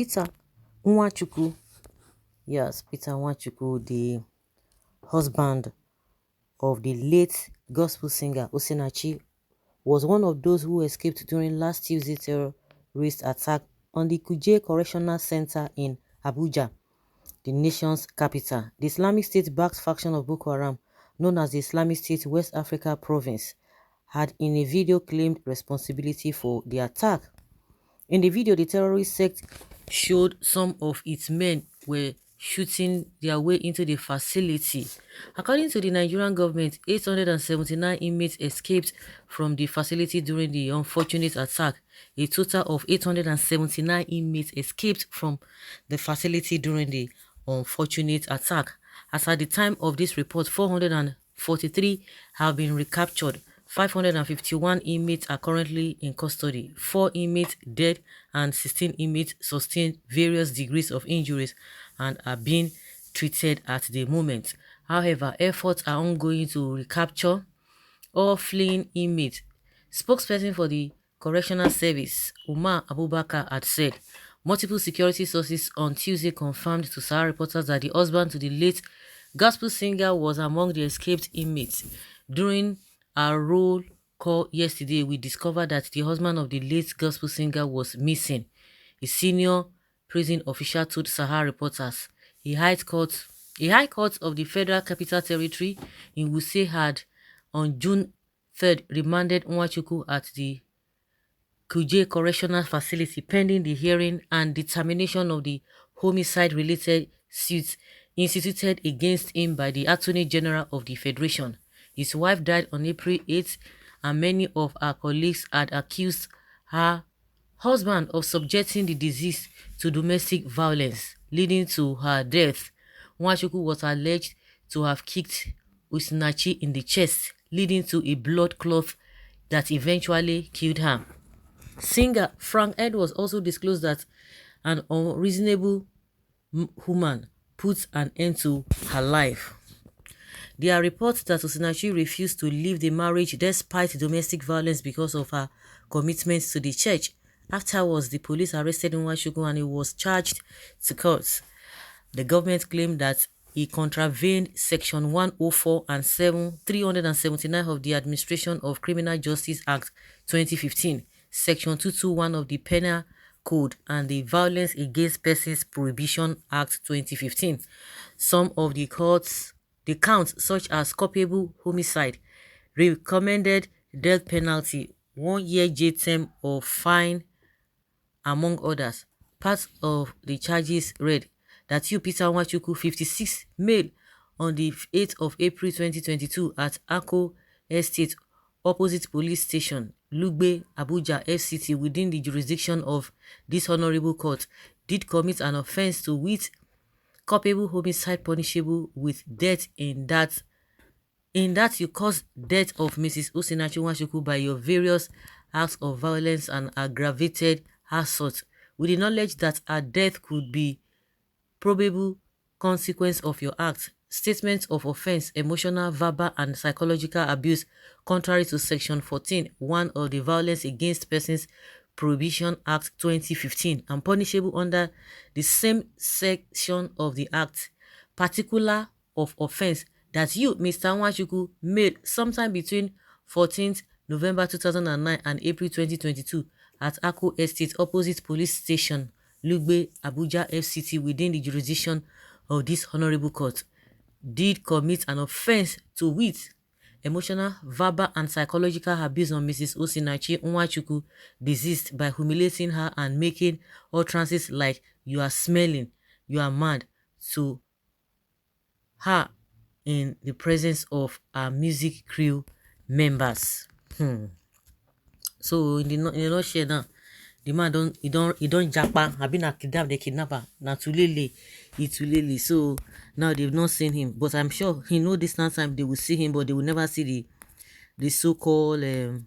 Peter Ķ²Đn. Yes, Peter Ķ²Đn, the husband of the late gospel singer Osinachi'S, was one of those who escaped during last Tuesday's terrorist attack on the Kuje Correctional Center in Abuja, the nation's capital. The Islamic State-backed faction of Boko Haram, known as the Islamic State West Africa Province, had in a video claimed responsibility for the attack. In the video, the terrorist sect showed some of its men were shooting their way into the facility. According to the Nigerian government, 879 inmates escaped from the facility during the unfortunate attack. A total of 879 inmates escaped from the facility during the unfortunate attack. As at the time of this report, 443 have been recaptured. 551 inmates are currently in custody, 4 inmates dead, and 16 inmates sustained various degrees of injuries and are being treated at the moment. However, efforts are ongoing to recapture all fleeing inmates. Spokesperson for the Correctional Service, Umar Abubakar, had said multiple security sources on Tuesday confirmed to Sahara reporters that the husband to the late gospel singer was among the escaped inmates. During our roll call yesterday, we discovered that the husband of the late gospel singer was missing, a senior prison official told Sahara reporters. A high court of the Federal Capital Territory in Wuse had on June 3rd remanded Ķ²Đn at the Kuje Correctional Facility pending the hearing and determination of the homicide-related suits instituted against him by the Attorney General of the Federation. His wife died on April 8th, and many of her colleagues had accused her husband of subjecting the deceased to domestic violence, leading to her death. Ķ²Đn was alleged to have kicked Osinachi'S in the chest, leading to a blood clot that eventually killed her. Singer Frank Edwards also disclosed that an unreasonable woman put an end to her life. There are reports that Osinachi'S refused to leave the marriage despite domestic violence because of her commitment to the church. Afterwards, the police arrested Ķ²Đn and he was charged to court. The government claimed that he contravened Section 104 and 379 of the Administration of Criminal Justice Act 2015, Section 221 of the Penal Code, and the Violence Against Persons Prohibition Act 2015. Some of the counts, such as culpable homicide, recommended death penalty, 1 year jail term or fine, among others. Part of the charges read that Peter Ķ²Đn, 56, male, on the 8th of April 2022 at Ako Estate, opposite police station, Lugbe, Abuja, FCT, within the jurisdiction of this honorable court, did commit an offense to wit culpable homicide punishable with death in that you caused death of Mrs. Osinachi'S by your various acts of violence and aggravated assault, with the knowledge that her death could be probable consequence of your act. Statements of offense, emotional, verbal, and psychological abuse, contrary to Section 14(1) of the Violence Against Persons Prohibition Act 2015, and punishable under the same section of the Act. Particular of offense that you, Mr. Ķ²Đn, made sometime between 14th November 2009 and April 2022 at Ako Estate, opposite police station, Lugbe, Abuja, FCT, within the jurisdiction of this honorable court, did commit an offense to wit emotional, verbal, and psychological abuse on Mrs. Osinachi'S, deceased, by humiliating her and making utterances like "you are smelling," "you are mad" to her in the presence of our music crew members. So in the nutshell now, the man don't japa. I been kidnap the kidnapper. Na tulele, itulele. So now they've not seen him, but I'm sure he know this time they will see him, but they will never see the so-called the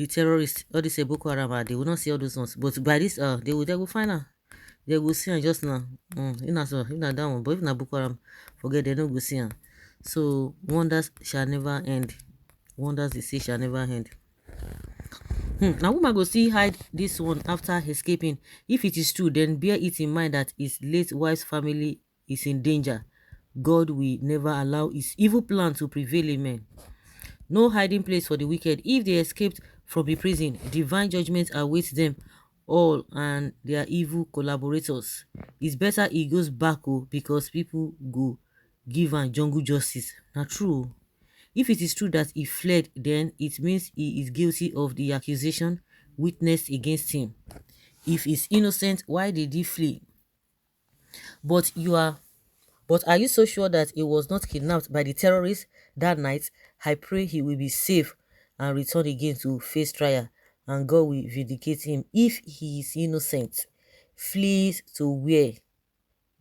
terrorists, all this Boko Haram. They will not see all those ones. But by this they will find her. They will see her just now. If not that one, but if not Boko Haram, forget they don't go see her. So wonders shall never end. Wonders they say shall never end. Now woman go still hide this one after escaping. If it is true, then bear it in mind that his late wife's family is in danger. God will never allow his evil plan to prevail. Amen. No hiding place for the wicked. If they escaped from the prison, divine judgment awaits them all and their evil collaborators. It's better he goes back because people go give and jungle justice. Not true. If it is true that he fled, then it means he is guilty of the accusation witnessed against him. If he's innocent, why did he flee? But are you so sure that he was not kidnapped by the terrorists that night? I pray he will be safe and return again to face trial, and God will vindicate him. If he is innocent, flees to where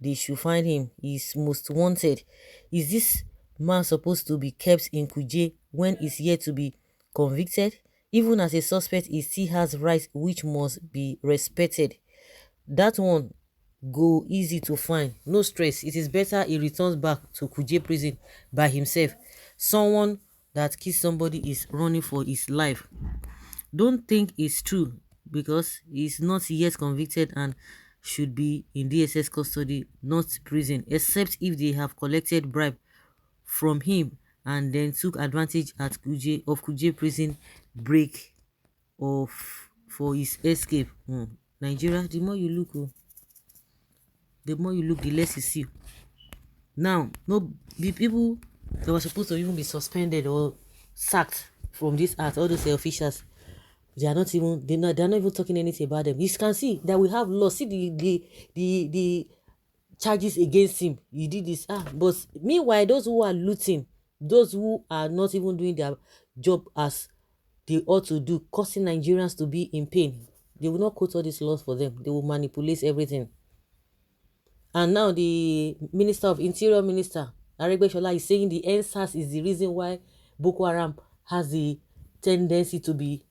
they should find him. He is most wanted. Is this man supposed to be kept in Kuje when he's yet to be convicted? Even as a suspect, he still has rights which must be respected. That one go easy to find. No stress. It is better he returns back to Kuje prison by himself. Someone that killed somebody is running for his life. Don't think it's true because he's not yet convicted and should be in DSS custody, not prison, except if they have collected bribe from him and then took advantage of Kuje prison break of for his escape. Nigeria, the more you look, the less you see. Now, no, the people that were supposed to even be suspended or sacked from this act, all those officials, they're not even talking anything about them. You can see that we have law. See the charges against him. He did this. But meanwhile, those who are looting, those who are not even doing their job as they ought to do, causing Nigerians to be in pain, they will not quote all these laws for them. They will manipulate everything. And now the Minister of Interior, Minister Aregbesola, is saying the NSAS is the reason why Boko Haram has the tendency to be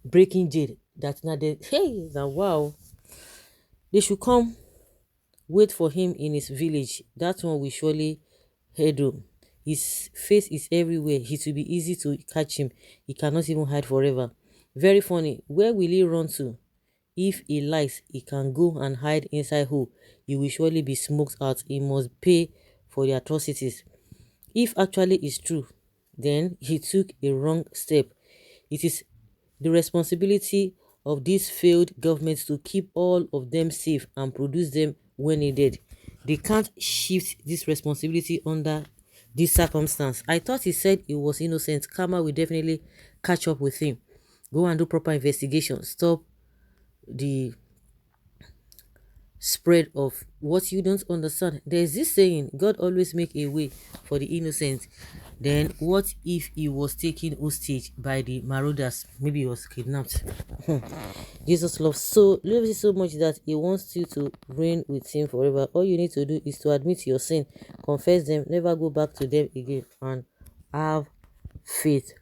breaking jail. That now wow, they should come wait for him in his village. That one will surely head home. His face is everywhere. It will be easy to catch him. He cannot even hide forever. Very funny. Where will he run to? If he likes, he can go and hide inside hole. He will surely be smoked out. He must pay for the atrocities. If actually it's true, then he took a wrong step. It is the responsibility of these failed governments to keep all of them safe and produce them when needed. They can't shift this responsibility under this circumstance. I thought he said he was innocent. Karma will definitely catch up with him. Go and do proper investigation. Stop the spread of what you don't understand. There's this saying, God always make a way for the innocent. Then what if he was taken hostage by the marauders? Maybe he was kidnapped. Jesus loves you so much that he wants you to reign with him forever. All you need to do is to admit your sin, confess them, never go back to them again, and have faith.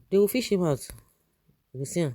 They will fish him out. You see him.